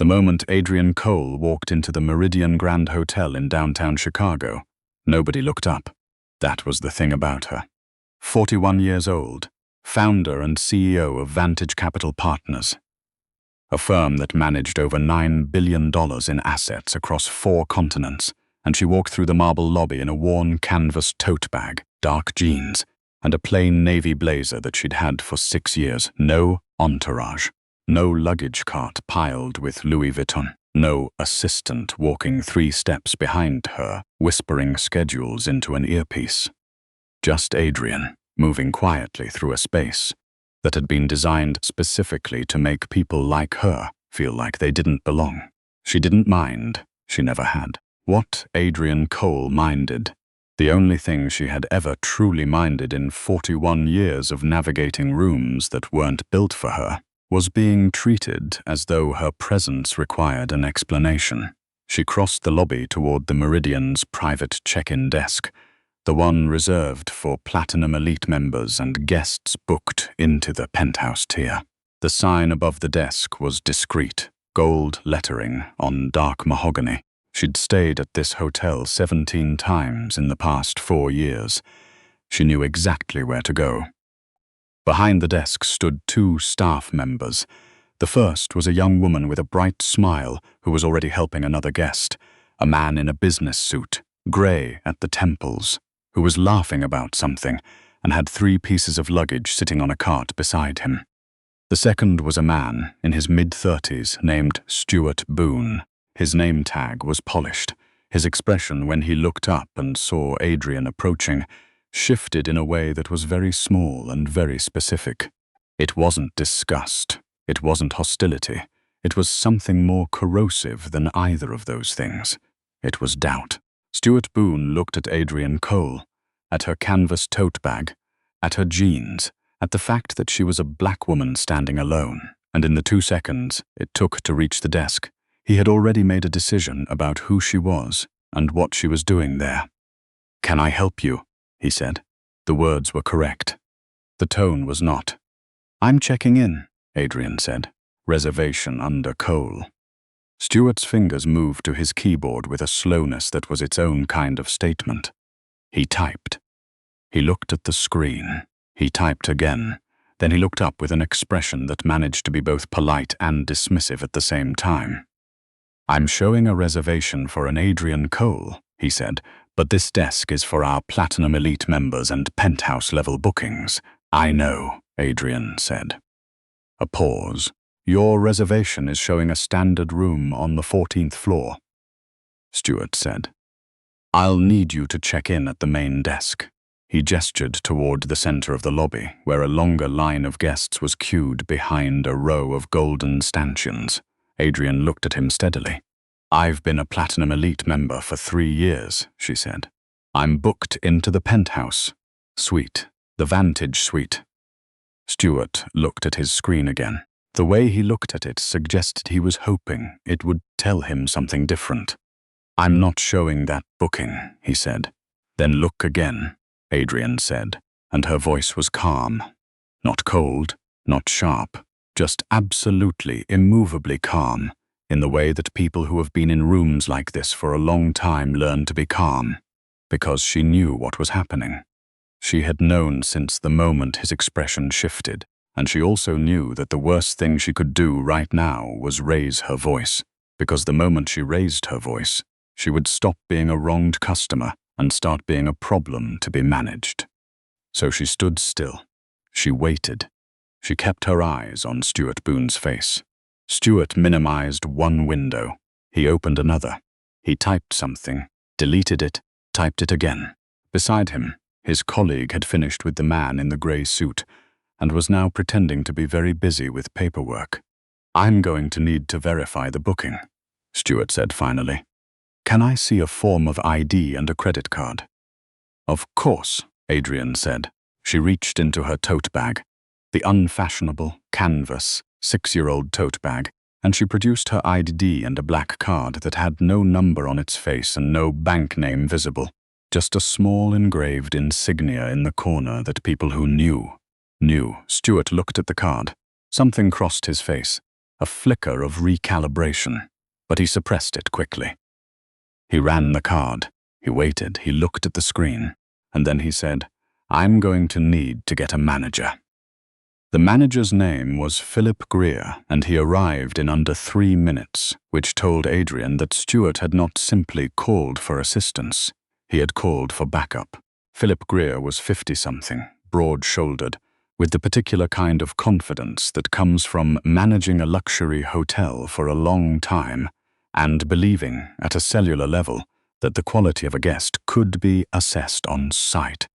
The moment Adrienne Cole walked into the Meridian Grand Hotel in downtown Chicago, nobody looked up. That was the thing about her. 41 years old, founder and CEO of Vantage Capital Partners, a firm that managed over $9 billion in assets across 4 continents, and she walked through the marble lobby in a worn canvas tote bag, dark jeans, and a plain navy blazer that she'd had for 6 years. No entourage. No luggage cart piled with Louis Vuitton. No assistant walking 3 steps behind her, whispering schedules into an earpiece. Just Adrienne, moving quietly through a space that had been designed specifically to make people like her feel like they didn't belong. She didn't mind. She never had. What Adrienne Cole minded, the only thing she had ever truly minded in 41 years of navigating rooms that weren't built for her, was being treated as though her presence required an explanation. She crossed the lobby toward the Meridian's private check-in desk, the one reserved for Platinum Elite members and guests booked into the Penthouse tier. The sign above the desk was discreet, gold lettering on dark mahogany. She'd stayed at this hotel 17 times in the past 4 years. She knew exactly where to go. Behind the desk stood 2 staff members. The first was a young woman with a bright smile who was already helping another guest, a man in a business suit, grey at the temples, who was laughing about something and had 3 pieces of luggage sitting on a cart beside him. The second was a man in his mid-30s named Stuart Boone. His name tag was polished. His expression when he looked up and saw Adrienne approaching shifted in a way that was very small and very specific. It wasn't disgust. It wasn't hostility. It was something more corrosive than either of those things. It was doubt. Stuart Boone looked at Adrienne Cole, at her canvas tote bag, at her jeans, at the fact that she was a black woman standing alone, and in the 2 seconds it took to reach the desk, he had already made a decision about who she was and what she was doing there. "Can I help you?" he said. The words were correct. The tone was not. "I'm checking in," Adrienne said. "Reservation under Cole." Stuart's fingers moved to his keyboard with a slowness that was its own kind of statement. He typed. He looked at the screen. He typed again. Then he looked up with an expression that managed to be both polite and dismissive at the same time. "I'm showing a reservation for an Adrienne Cole," he said, "but this desk is for our Platinum Elite members and Penthouse-level bookings." "I know," Adrienne said. A pause. "Your reservation is showing a standard room on the 14th floor," Stuart said. "I'll need you to check in at the main desk." He gestured toward the center of the lobby, where a longer line of guests was queued behind a row of golden stanchions. Adrienne looked at him steadily. "I've been a Platinum Elite member for 3 years," she said. "I'm booked into the Penthouse suite, the Vantage suite." Stuart looked at his screen again. The way he looked at it suggested he was hoping it would tell him something different. "I'm not showing that booking," he said. "Then look again," Adrienne said, and her voice was calm. Not cold, not sharp, just absolutely, immovably calm, in the way that people who have been in rooms like this for a long time learn to be calm, because she knew what was happening. She had known since the moment his expression shifted, and she also knew that the worst thing she could do right now was raise her voice, because the moment she raised her voice, she would stop being a wronged customer and start being a problem to be managed. So she stood still. She waited. She kept her eyes on Stuart Boone's face. Stuart minimized one window. He opened another. He typed something, deleted it, typed it again. Beside him, his colleague had finished with the man in the gray suit and was now pretending to be very busy with paperwork. "I'm going to need to verify the booking," Stuart said finally. "Can I see a form of ID and a credit card?" "Of course," Adrienne said. She reached into her tote bag, the unfashionable, canvas, 6-year-old tote bag, and she produced her ID and a black card that had no number on its face and no bank name visible, just a small engraved insignia in the corner that people who knew. Stuart looked at the card. Something crossed his face. a flicker of recalibration, but he suppressed it quickly. He ran the card. He waited. He looked at the screen. And then he said, "I'm going to need to get a manager." The manager's name was Philip Greer, and he arrived in under 3 minutes, which told Adrienne that Stuart had not simply called for assistance. He had called for backup. Philip Greer was 50-something, broad-shouldered, with the particular kind of confidence that comes from managing a luxury hotel for a long time and believing, at a cellular level, that the quality of a guest could be assessed on sight.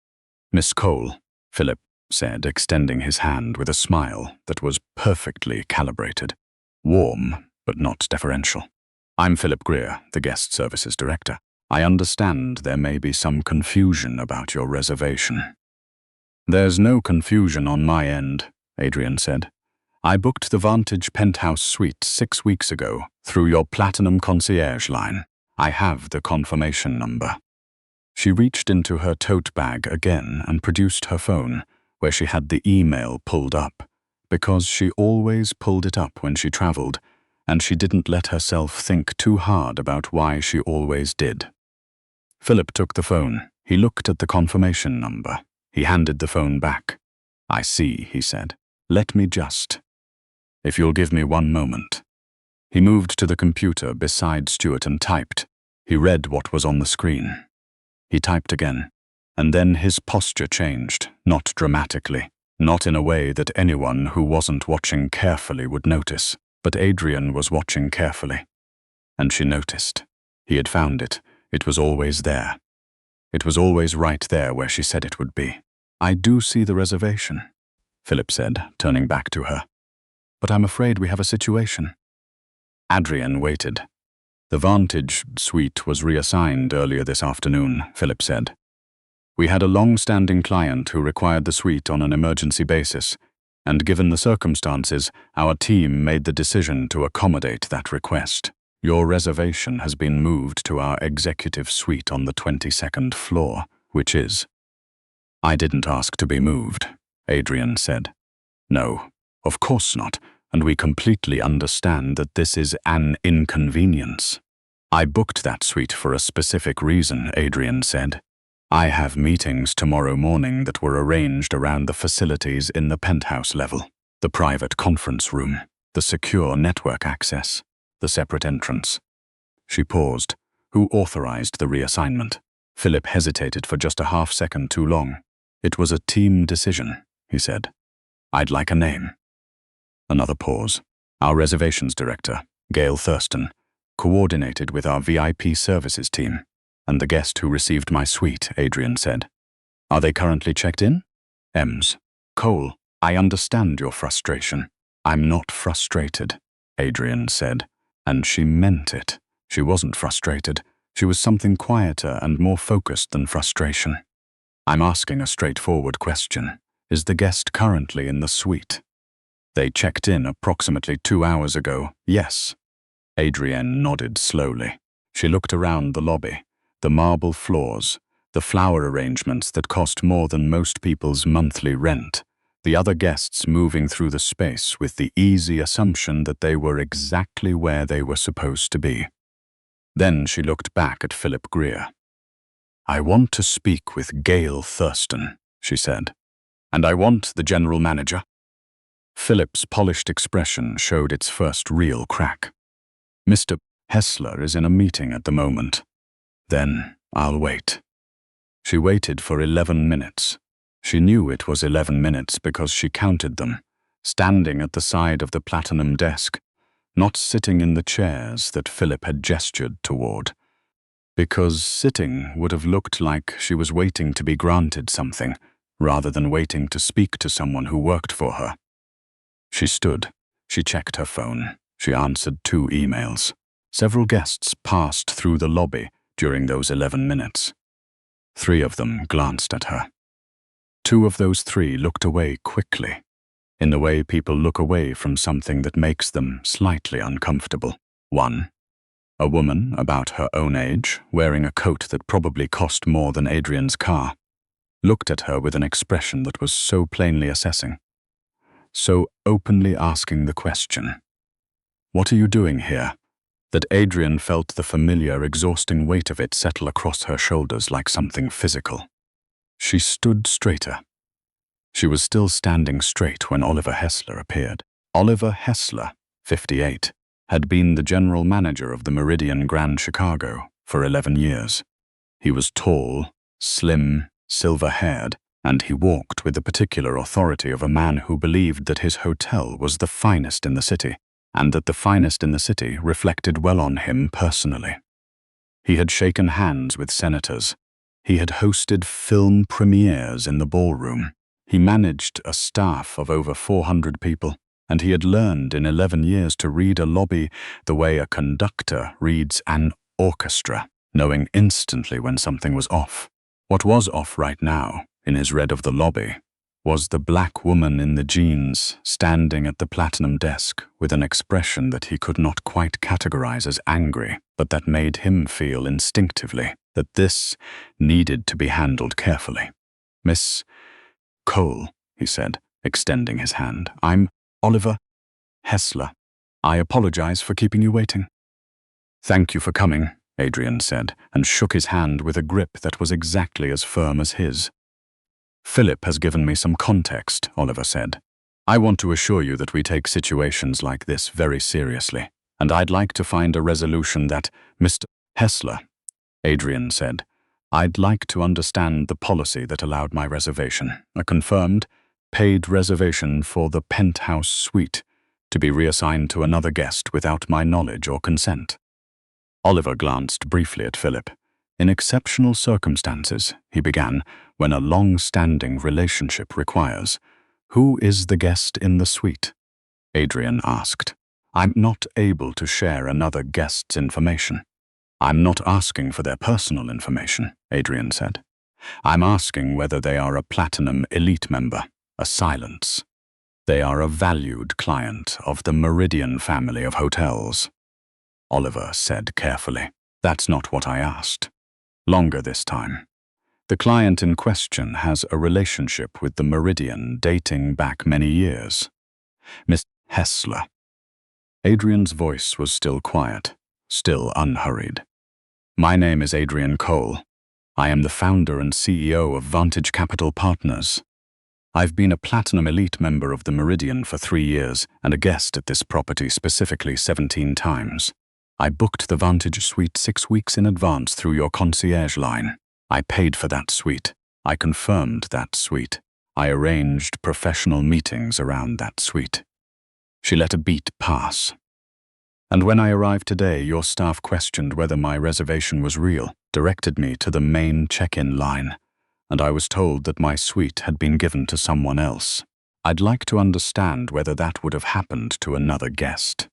"Miss Cole," Philip said, extending his hand with a smile that was perfectly calibrated. Warm, but not deferential. "I'm Philip Greer, the guest services director. I understand there may be some confusion about your reservation." "There's no confusion on my end," Adrienne said. "I booked the Vantage Penthouse suite 6 weeks ago through your Platinum Concierge line. I have the confirmation number." She reached into her tote bag again and produced her phone, where she had the email pulled up, because she always pulled it up when she traveled, and she didn't let herself think too hard about why she always did. Philip took the phone. He looked at the confirmation number. He handed the phone back. "I see," he said. "Let me just... if you'll give me 1 moment." He moved to the computer beside Stuart and typed. He read what was on the screen. He typed again, and then his posture changed, not dramatically, not in a way that anyone who wasn't watching carefully would notice, but Adrienne was watching carefully. And she noticed. He had found it. It was always there. It was always right there where she said it would be. "I do see the reservation," Philip said, turning back to her. "But I'm afraid we have a situation." Adrienne waited. "The Vantage suite was reassigned earlier this afternoon," Philip said. "We had a long-standing client who required the suite on an emergency basis, and given the circumstances, our team made the decision to accommodate that request. Your reservation has been moved to our executive suite on the 22nd floor, which is..." "I didn't ask to be moved," Adrienne said. "No, of course not, and we completely understand that this is an inconvenience." "I booked that suite for a specific reason," Adrienne said. "I have meetings tomorrow morning that were arranged around the facilities in the penthouse level, the private conference room, the secure network access, the separate entrance." She paused. "Who authorized the reassignment?" Philip hesitated for just a half-second too long. "It was a team decision," he said. "I'd like a name." Another pause. "Our reservations director, Gail Thurston, coordinated with our VIP services team, and the guest who received my suite," Adrienne said. "Are they currently checked in?" Ems. "Cole, I understand your frustration." "I'm not frustrated," Adrienne said, and she meant it. She wasn't frustrated. She was something quieter and more focused than frustration. "I'm asking a straightforward question. Is the guest currently in the suite?" "They checked in approximately 2 hours ago, yes." Adrienne nodded slowly. She looked around the lobby, the marble floors, the flower arrangements that cost more than most people's monthly rent, the other guests moving through the space with the easy assumption that they were exactly where they were supposed to be. Then she looked back at Philip Greer. "I want to speak with Gail Thurston," she said. "And I want the general manager." Philip's polished expression showed its first real crack. "Mr. Hessler is in a meeting at the moment." "Then I'll wait." She waited for 11 minutes. She knew it was 11 minutes because she counted them, standing at the side of the platinum desk, not sitting in the chairs that Philip had gestured toward, because sitting would have looked like she was waiting to be granted something, rather than waiting to speak to someone who worked for her. She stood. She checked her phone. She answered 2 emails. Several guests passed through the lobby during those 11 minutes. 3 of them glanced at her. 2 of those 3 looked away quickly, in the way people look away from something that makes them slightly uncomfortable. 1, a woman about her own age, wearing a coat that probably cost more than Adrienne's car, looked at her with an expression that was so plainly assessing, so openly asking the question. What are you doing here?" That Adrienne felt the familiar, exhausting weight of it settle across her shoulders like something physical. She stood straighter. She was still standing straight when Oliver Hessler appeared. Oliver Hessler, 58, had been the general manager of the Meridian Grand Chicago for 11 years. He was tall, slim, silver-haired, and he walked with the particular authority of a man who believed that his hotel was the finest in the city, and that the finest in the city reflected well on him personally. He had shaken hands with senators. He had hosted film premieres in the ballroom. He managed a staff of over 400 people, and he had learned in 11 years to read a lobby the way a conductor reads an orchestra, knowing instantly when something was off. What was off right now, in his read of the lobby, was the black woman in the jeans standing at the platinum desk with an expression that he could not quite categorize as angry, but that made him feel instinctively that this needed to be handled carefully. "Miss Cole," he said, extending his hand. "I'm Oliver Hessler. I apologize for keeping you waiting." "Thank you for coming," Adrienne said, and shook his hand with a grip that was exactly as firm as his. "Philip has given me some context," Oliver said. "I want to assure you that we take situations like this very seriously, and I'd like to find a resolution that—" "Mr. Hessler," Adrienne said, "I'd like to understand the policy that allowed my reservation, a confirmed, paid reservation for the Penthouse suite, to be reassigned to another guest without my knowledge or consent." Oliver glanced briefly at Philip. "In exceptional circumstances," he began, "when a long-standing relationship requires." "Who is the guest in the suite?" Adrienne asked. "I'm not able to share another guest's information." "I'm not asking for their personal information," Adrienne said. "I'm asking whether they are a Platinum Elite member, a silence. They are a valued client of the Meridian family of hotels." Oliver said carefully, "That's not what I asked. Longer this time. The client in question has a relationship with the Meridian dating back many years. Miss Hessler." Adrienne's voice was still quiet, still unhurried. "My name is Adrienne Cole. I am the founder and CEO of Vantage Capital Partners. I've been a Platinum Elite member of the Meridian for 3 years and a guest at this property specifically 17 times. I booked the Vantage suite 6 weeks in advance through your concierge line. I paid for that suite. I confirmed that suite. I arranged professional meetings around that suite." She let a beat pass. "And when I arrived today, your staff questioned whether my reservation was real, directed me to the main check-in line, and I was told that my suite had been given to someone else. I'd like to understand whether that would have happened to another guest."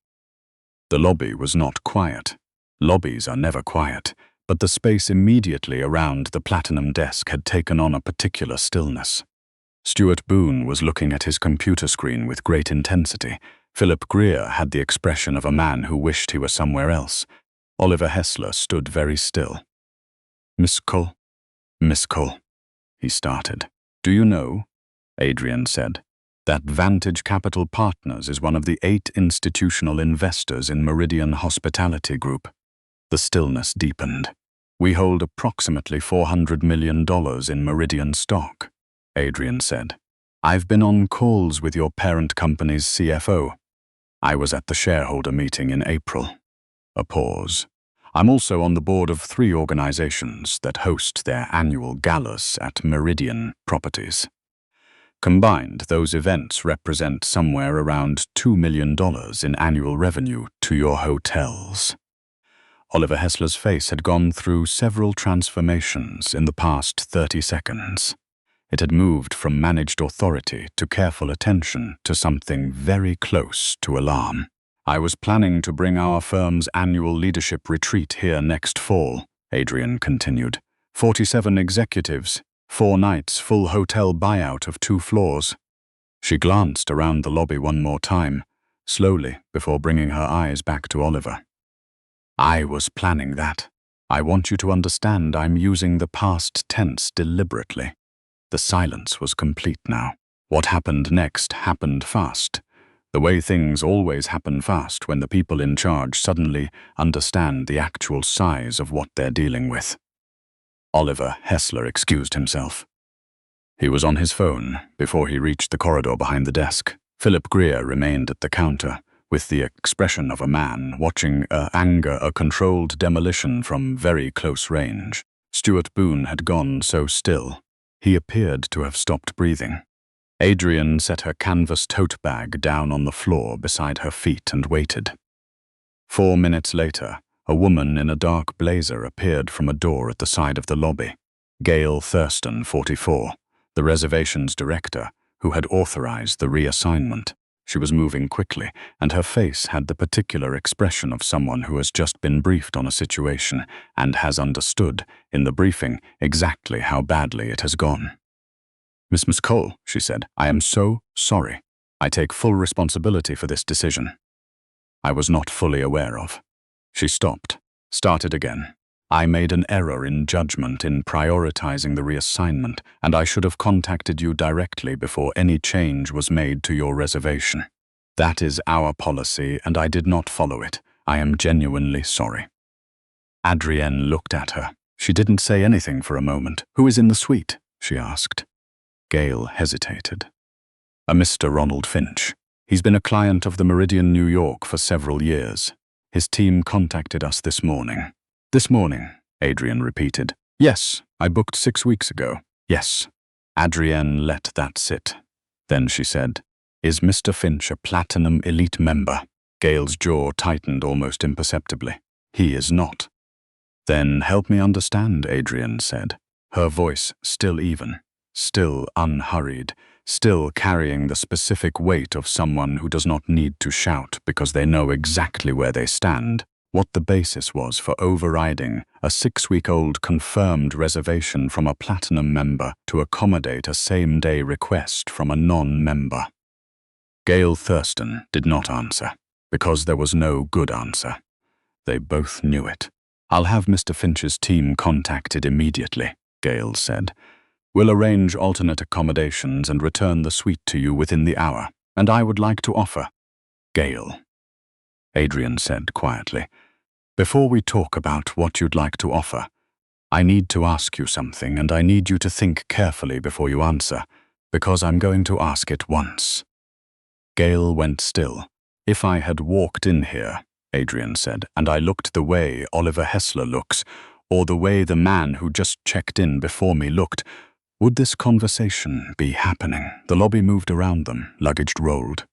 The lobby was not quiet. Lobbies are never quiet, but the space immediately around the platinum desk had taken on a particular stillness. Stuart Boone was looking at his computer screen with great intensity. Philip Greer had the expression of a man who wished he were somewhere else. Oliver Hessler stood very still. Miss Cole, he started. "Do you know," Adrienne said, "that Vantage Capital Partners is one of the 8 institutional investors in Meridian Hospitality Group?" The stillness deepened. "We hold approximately $400 million in Meridian stock," Adrienne said. "I've been on calls with your parent company's CFO. I was at the shareholder meeting in April." A pause. "I'm also on the board of 3 organizations that host their annual galas at Meridian Properties. Combined, those events represent somewhere around $2 million in annual revenue to your hotels." Oliver Hessler's face had gone through several transformations in the past 30 seconds. It had moved from managed authority to careful attention to something very close to alarm. "I was planning to bring our firm's annual leadership retreat here next fall," Adrienne continued. 47 executives, 4 nights, full hotel buyout of 2 floors. She glanced around the lobby one more time, slowly, before bringing her eyes back to Oliver. "I was planning that. I want you to understand I'm using the past tense deliberately." The silence was complete now. What happened next happened fast. The way things always happen fast when the people in charge suddenly understand the actual size of what they're dealing with. Oliver Hessler excused himself. He was on his phone before he reached the corridor behind the desk. Philip Greer remained at the counter, with the expression of a man watching a controlled demolition from very close range. Stuart Boone had gone so still. He appeared to have stopped breathing. Adrienne set her canvas tote bag down on the floor beside her feet and waited. 4 minutes later, a woman in a dark blazer appeared from a door at the side of the lobby. Gail Thurston, 44, the reservations director, who had authorized the reassignment. She was moving quickly, and her face had the particular expression of someone who has just been briefed on a situation and has understood, in the briefing, exactly how badly it has gone. Miss Cole, she said, I am so sorry. I take full responsibility for this decision. I was not fully aware of. She stopped, started again. I made an error in judgment in prioritizing the reassignment, and I should have contacted you directly before any change was made to your reservation. That is our policy, and I did not follow it. I am genuinely sorry. Adrienne looked at her. She didn't say anything for a moment. Who is in the suite? She asked. Gail hesitated. A Mr. Ronald Finch. He's been a client of the Meridian, New York for several years. His team contacted us this morning. This morning, Adrienne repeated. Yes, I booked 6 weeks ago. Yes. Adrienne let that sit. Then she said, Is Mr. Finch a Platinum Elite member? Gail's jaw tightened almost imperceptibly. He is not. Then help me understand, Adrienne said, her voice still even, still unhurried, still carrying the specific weight of someone who does not need to shout because they know exactly where they stand, what the basis was for overriding a 6-week-old confirmed reservation from a platinum member to accommodate a same-day request from a non-member. Gail Thurston did not answer, because there was no good answer. They both knew it. I'll have Mr. Finch's team contacted immediately, Gail said. We'll arrange alternate accommodations and return the suite to you within the hour, and I would like to offer. Gail, Adrienne said quietly, before we talk about what you'd like to offer, I need to ask you something, and I need you to think carefully before you answer, because I'm going to ask it once. Gail went still. If I had walked in here, Adrienne said, and I looked the way Oliver Hessler looks, or the way the man who just checked in before me looked, would this conversation be happening? The lobby moved around them, luggage rolled.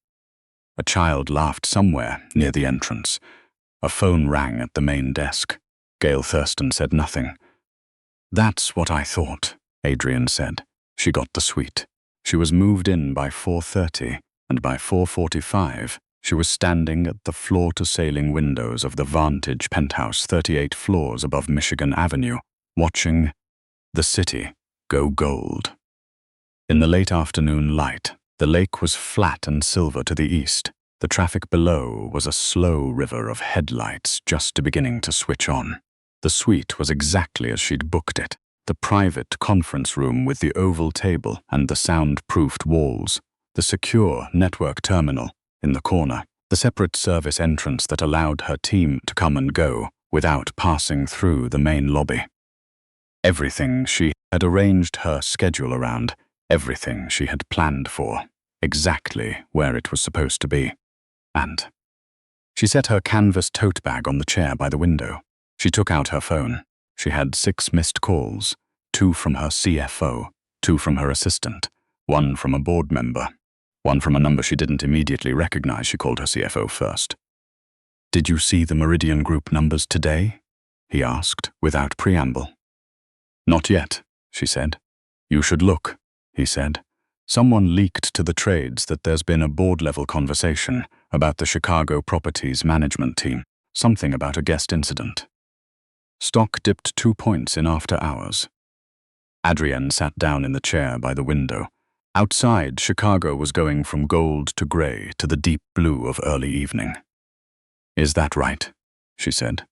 A child laughed somewhere near the entrance. A phone rang at the main desk. Gail Thurston said nothing. That's what I thought, Adrienne said. She got the suite. She was moved in by 4:30, and by 4:45, she was standing at the floor-to-ceiling windows of the Vantage Penthouse 38 floors above Michigan Avenue, watching the city go gold. In the late afternoon light, the lake was flat and silver to the east. The traffic below was a slow river of headlights just beginning to switch on. The suite was exactly as she'd booked it, the private conference room with the oval table and the sound-proofed walls, the secure network terminal in the corner, the separate service entrance that allowed her team to come and go without passing through the main lobby. Everything she had arranged her schedule around, everything she had planned for, exactly where it was supposed to be. And she set her canvas tote bag on the chair by the window. She took out her phone. She had 6 missed calls, 2 from her CFO, 2 from her assistant, 1 from a board member, 1 from a number she didn't immediately recognize. She called her CFO first. Did you see the Meridian Group numbers today? He asked, without preamble. Not yet, she said. You should look, he said. Someone leaked to the trades that there's been a board-level conversation about the Chicago Properties Management team, something about a guest incident. Stock dipped 2 points in after hours. Adrienne sat down in the chair by the window. Outside, Chicago was going from gold to gray to the deep blue of early evening. Is that right? She said.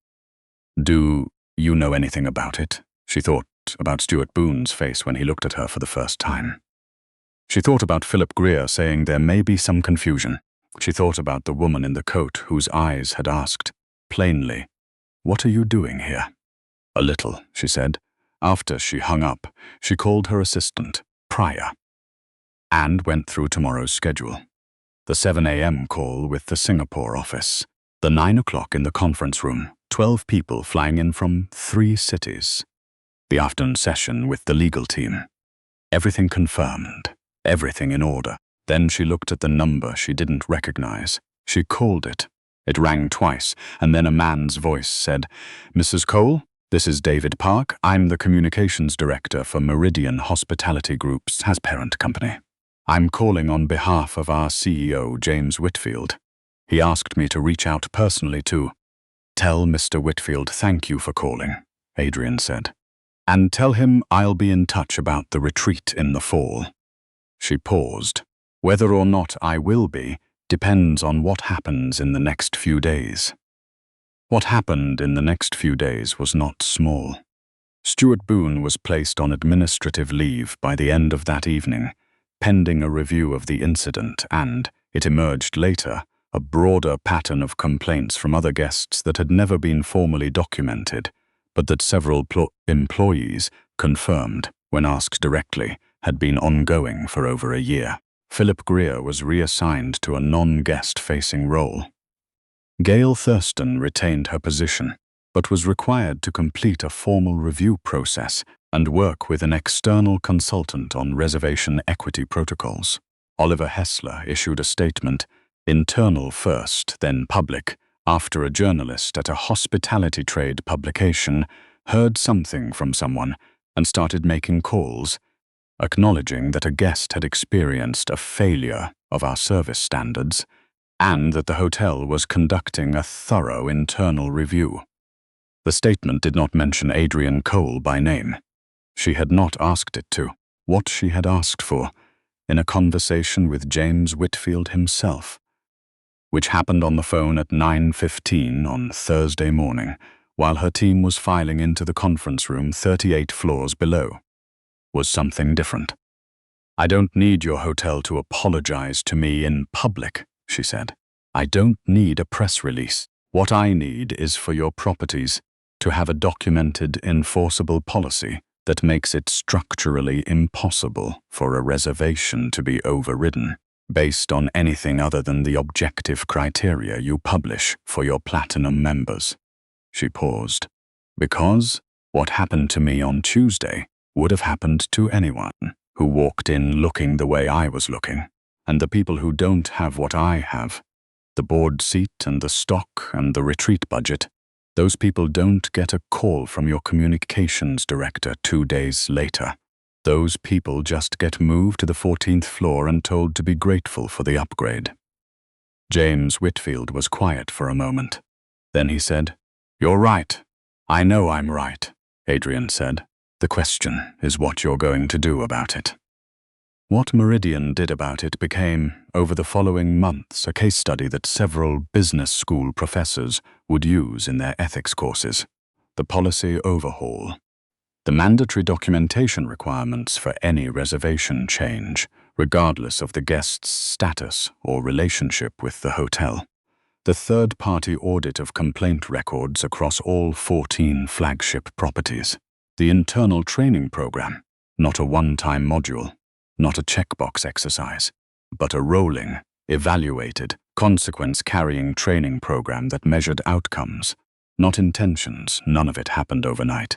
Do you know anything about it? She thought about Stuart Boone's face when he looked at her for the first time. She thought about Philip Greer saying there may be some confusion. She thought about the woman in the coat whose eyes had asked, plainly, "What are you doing here?" "A little," she said. After she hung up, she called her assistant, Pryor, and went through tomorrow's schedule. The 7 a.m. call with the Singapore office, the 9 o'clock in the conference room, 12 people flying in from 3 cities. The afternoon session with the legal team. Everything confirmed, everything in order. Then she looked at the number she didn't recognize. She called it. It rang twice, and then a man's voice said, "Mrs. Cole, this is David Park. I'm the communications director for Meridian Hospitality Group's parent company. I'm calling on behalf of our CEO, James Whitfield. He asked me to reach out personally to..." "Tell Mr. Whitfield thank you for calling," Adrienne said. "And tell him I'll be in touch about the retreat in the fall." She paused. "Whether or not I will be depends on what happens in the next few days." What happened in the next few days was not small. Stuart Boone was placed on administrative leave by the end of that evening, pending a review of the incident and, it emerged later, a broader pattern of complaints from other guests that had never been formally documented, but that several employees confirmed, when asked directly, had been ongoing for over a year. Philip Greer was reassigned to a non-guest-facing role. Gail Thurston retained her position, but was required to complete a formal review process and work with an external consultant on reservation equity protocols. Oliver Hessler issued a statement, internal first, then public, after a journalist at a hospitality trade publication heard something from someone and started making calls, acknowledging that a guest had experienced a failure of our service standards and that the hotel was conducting a thorough internal review. The statement did not mention Adrienne Cole by name. She had not asked it to. What she had asked for, in a conversation with James Whitfield himself, which happened on the phone at 9:15 on Thursday morning, while her team was filing into the conference room 38 floors below, was something different. "I don't need your hotel to apologize to me in public," she said. "I don't need a press release. What I need is for your properties to have a documented, enforceable policy that makes it structurally impossible for a reservation to be overridden based on anything other than the objective criteria you publish for your platinum members." She paused. "Because what happened to me on Tuesday would have happened to anyone who walked in looking the way I was looking, and the people who don't have what I have, the board seat and the stock and the retreat budget, those people don't get a call from your communications director 2 days later. Those people just get moved to the 14th floor and told to be grateful for the upgrade." James Whitfield was quiet for a moment. Then he said, "You're right. I know I'm right," Adrienne said. "The question is what you're going to do about it." What Meridian did about it became, over the following months, a case study that several business school professors would use in their ethics courses. The policy overhaul. The mandatory documentation requirements for any reservation change, regardless of the guest's status or relationship with the hotel. The third-party audit of complaint records across all 14 flagship properties. The internal training program, not a one-time module, not a checkbox exercise, but a rolling, evaluated, consequence-carrying training program that measured outcomes, not intentions. None of it happened overnight.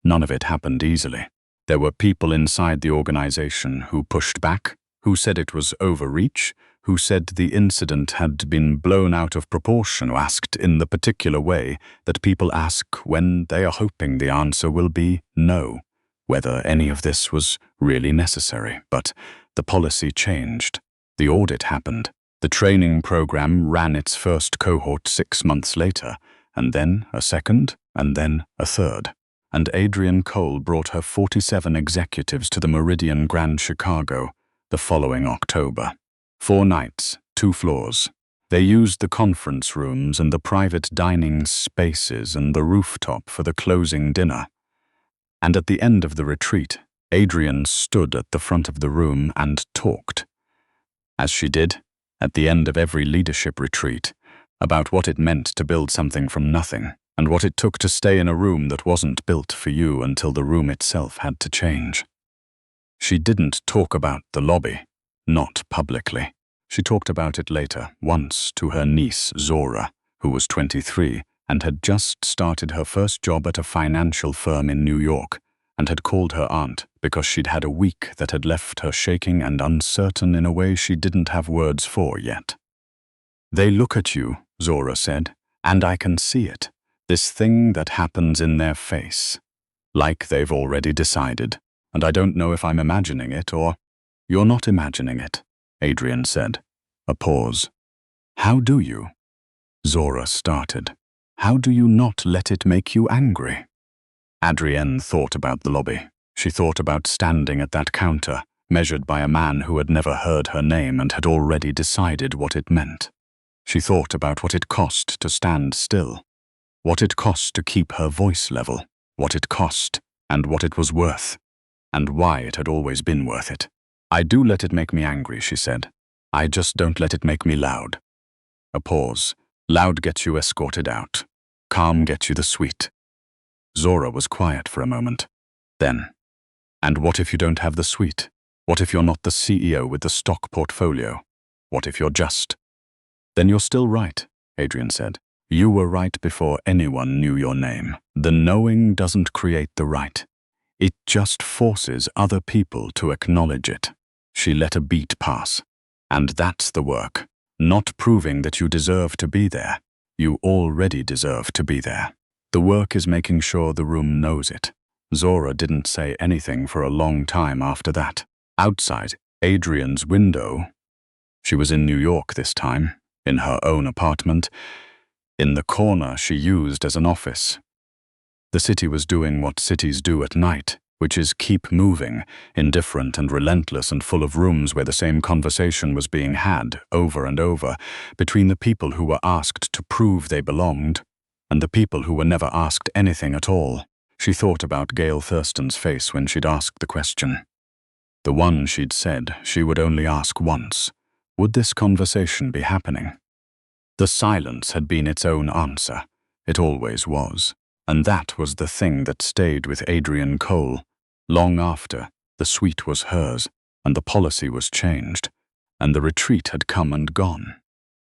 None of it happened easily. There were people inside the organization who pushed back, who said it was overreach, who said the incident had been blown out of proportion, or asked in the particular way that people ask when they are hoping the answer will be no, whether any of this was really necessary. But the policy changed. The audit happened. The training program ran its first cohort 6 months later, and then a second, and then a third. And Adrienne Cole brought her 47 executives to the Meridian Grand Chicago the following October. 4 nights, 2 floors. They used the conference rooms and the private dining spaces and the rooftop for the closing dinner. And at the end of the retreat, Adrienne stood at the front of the room and talked. As she did, at the end of every leadership retreat, about what it meant to build something from nothing, and what it took to stay in a room that wasn't built for you until the room itself had to change. She didn't talk about the lobby, not publicly. She talked about it later, once, to her niece, Zora, who was 23 and had just started her first job at a financial firm in New York, and had called her aunt because she'd had a week that had left her shaking and uncertain in a way she didn't have words for yet. "They look at you," Zora said, "and I can see it, this thing that happens in their face. Like they've already decided, and I don't know if I'm imagining it or—" "You're not imagining it," Adrienne said. A pause. "How do you?" Zora started. "How do you not let it make you angry?" Adrienne thought about the lobby. She thought about standing at that counter, measured by a man who had never heard her name and had already decided what it meant. She thought about what it cost to stand still, what it cost to keep her voice level, what it cost and what it was worth, and why it had always been worth it. "I do let it make me angry," she said. "I just don't let it make me loud." A pause. "Loud gets you escorted out. Calm gets you the suite." Zora was quiet for a moment. Then, "And what if you don't have the suite? What if you're not the CEO with the stock portfolio? What if you're just—" "Then you're still right," Adrienne said. "You were right before anyone knew your name. The knowing doesn't create the right. It just forces other people to acknowledge it." She let a beat pass. "And that's the work. Not proving that you deserve to be there. You already deserve to be there. The work is making sure the room knows it." Zora didn't say anything for a long time after that. Outside Adrienne's window, she was in New York this time, in her own apartment, in the corner she used as an office. The city was doing what cities do at night, which is keep moving, indifferent and relentless and full of rooms where the same conversation was being had over and over between the people who were asked to prove they belonged and the people who were never asked anything at all. She thought about Gail Thurston's face when she'd asked the question. The one she'd said she would only ask once. Would this conversation be happening? The silence had been its own answer. It always was. And that was the thing that stayed with Adrienne Cole. Long after, the suite was hers, and the policy was changed, and the retreat had come and gone.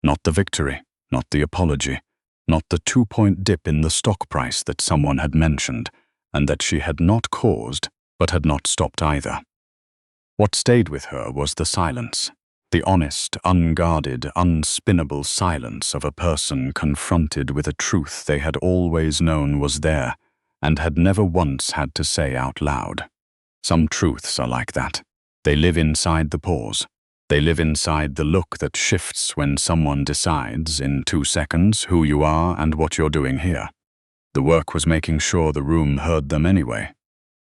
Not the victory, not the apology, not the 2-point dip in the stock price that someone had mentioned, and that she had not caused, but had not stopped either. What stayed with her was the silence. The honest, unguarded, unspinnable silence of a person confronted with a truth they had always known was there and had never once had to say out loud. Some truths are like that. They live inside the pause. They live inside the look that shifts when someone decides, in 2 seconds, who you are and what you're doing here. The work was making sure the room heard them anyway.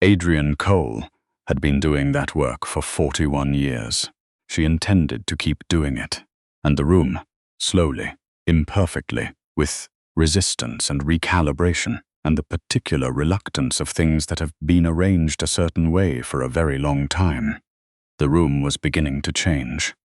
Adrienne Cole had been doing that work for 41 years. She intended to keep doing it, and the room, slowly, imperfectly, with resistance and recalibration, and the particular reluctance of things that have been arranged a certain way for a very long time. The room was beginning to change.